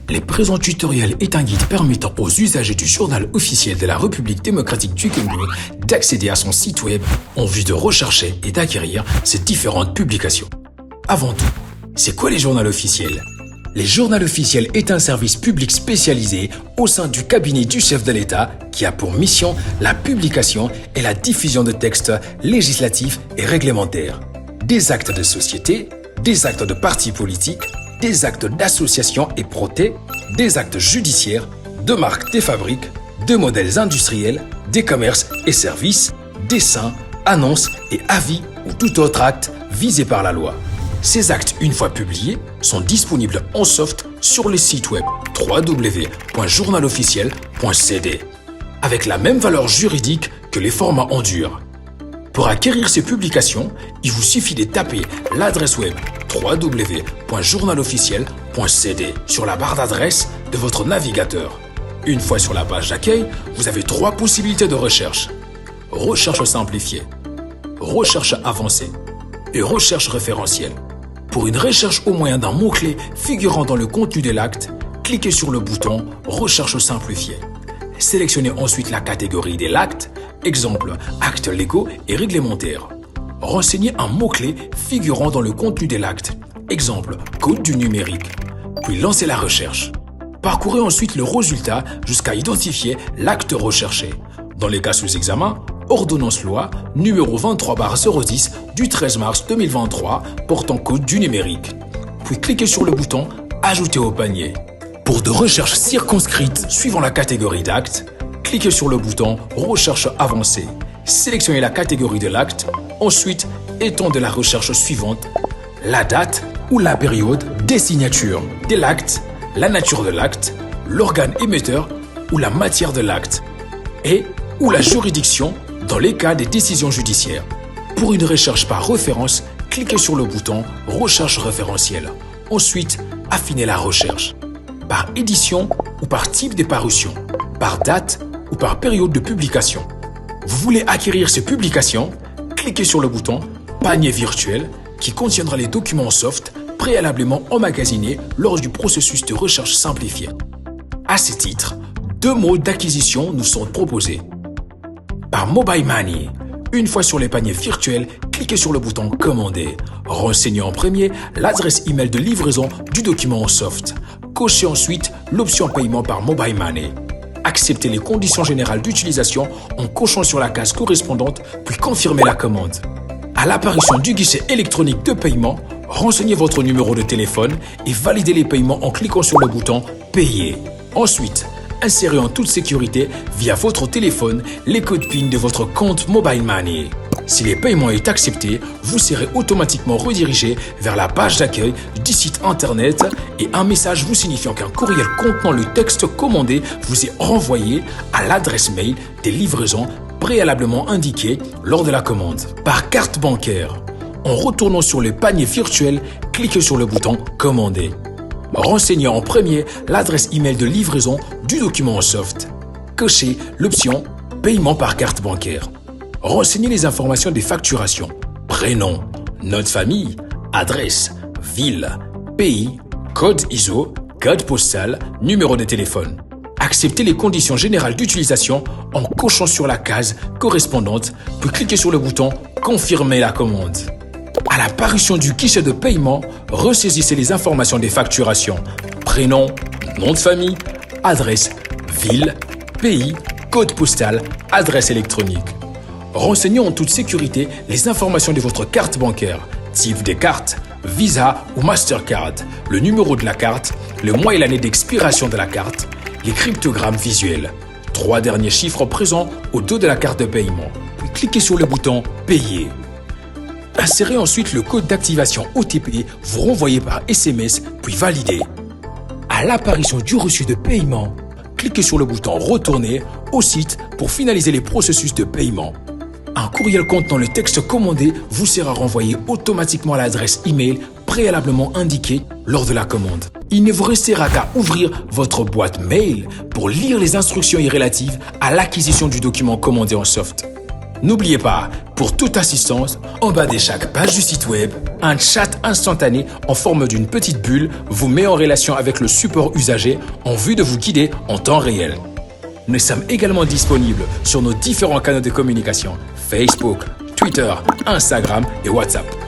Les présents tutoriels est un guide permettant aux usagers du journal officiel de la République démocratique du Congo d'accéder à son site web en vue de rechercher et d'acquérir ses différentes publications. Avant tout, c'est quoi les journaux officiels? Les journaux officiels est un service public spécialisé au sein du cabinet du chef de l'État qui a pour mission la publication et la diffusion de textes législatifs et réglementaires, des actes de société, des actes de partis politiques, des actes d'associations et protés, des actes judiciaires, de marques des fabriques, de modèles industriels, des commerces et services, dessins, annonces et avis ou tout autre acte visé par la loi. Ces actes, une fois publiés, sont disponibles en soft sur le site web www.journalofficiel.cd avec la même valeur juridique que les formats en dur. Pour acquérir ces publications, il vous suffit de taper l'adresse web www.journalofficiel.cd sur la barre d'adresse de votre navigateur. Une fois sur la page d'accueil, vous avez 3 possibilités de recherche. Recherche simplifiée, recherche avancée et recherche référentielle. Pour une recherche au moyen d'un mot-clé figurant dans le contenu de l'acte, cliquez sur le bouton « Recherche simplifiée ». Sélectionnez ensuite la catégorie de l'acte, exemple actes légaux et réglementaires. Renseignez un mot-clé figurant dans le contenu de l'acte, exemple code du numérique, puis lancez la recherche. Parcourez ensuite le résultat jusqu'à identifier l'acte recherché. Dans les cas sous examen, ordonnance loi numéro 23/010 du 13 mars 2023 portant code du numérique. Puis cliquez sur le bouton Ajouter au panier. Pour de recherches circonscrites suivant la catégorie d'acte, cliquez sur le bouton Recherche avancée. Sélectionnez la catégorie de l'acte. Ensuite, étendez la recherche suivante, la date ou la période des signatures de l'acte, la nature de l'acte, l'organe émetteur ou la matière de l'acte et ou la juridiction dans les cas des décisions judiciaires. Pour une recherche par référence, cliquez sur le bouton Recherche référentielle. Ensuite, affinez la recherche par édition ou par type de parution, par date ou par période de publication. Vous voulez acquérir ces publications? Cliquez sur le bouton Panier virtuel qui contiendra les documents soft préalablement emmagasinés lors du processus de recherche simplifié. À ce titre, 2 modes d'acquisition nous sont proposés. Par Mobile Money, une fois sur les paniers virtuels, cliquez sur le bouton Commander. Renseignez en premier l'adresse email de livraison du document en soft. Cochez ensuite l'option paiement par Mobile Money. Acceptez les conditions générales d'utilisation en cochant sur la case correspondante, puis confirmez la commande. À l'apparition du guichet électronique de paiement, renseignez votre numéro de téléphone et validez les paiements en cliquant sur le bouton Payer. Ensuite, insérez en toute sécurité via votre téléphone les codes PIN de votre compte Mobile Money. Si le paiement est accepté, vous serez automatiquement redirigé vers la page d'accueil du site internet et un message vous signifiant qu'un courriel contenant le texte commandé vous est renvoyé à l'adresse mail des livraisons préalablement indiquées lors de la commande. Par carte bancaire, en retournant sur le panier virtuel, cliquez sur le bouton Commander. Renseignez en premier l'adresse email de livraison du document en soft. Cochez l'option Paiement par carte bancaire. Renseignez les informations des facturations, prénom, nom de famille, adresse, ville, pays, code ISO, code postal, numéro de téléphone. Acceptez les conditions générales d'utilisation en cochant sur la case correspondante, puis cliquez sur le bouton Confirmer la commande. À l'apparition du guichet de paiement, ressaisissez les informations des facturations, prénom, nom de famille, adresse, ville, pays, code postal, adresse électronique. Renseignez en toute sécurité les informations de votre carte bancaire, type de carte, Visa ou Mastercard, le numéro de la carte, le mois et l'année d'expiration de la carte, les cryptogrammes visuels, 3 derniers chiffres présents au dos de la carte de paiement. Puis cliquez sur le bouton Payer. Insérez ensuite le code d'activation OTP vous renvoyé par SMS puis validez. À l'apparition du reçu de paiement, cliquez sur le bouton Retourner au site pour finaliser les processus de paiement. Un courriel contenant le texte commandé vous sera renvoyé automatiquement à l'adresse email préalablement indiquée lors de la commande. Il ne vous restera qu'à ouvrir votre boîte mail pour lire les instructions relatives à l'acquisition du document commandé en soft. N'oubliez pas, pour toute assistance, en bas de chaque page du site web, un chat instantané en forme d'une petite bulle vous met en relation avec le support usager en vue de vous guider en temps réel. Nous sommes également disponibles sur nos différents canaux de communication, Facebook, Twitter, Instagram et WhatsApp.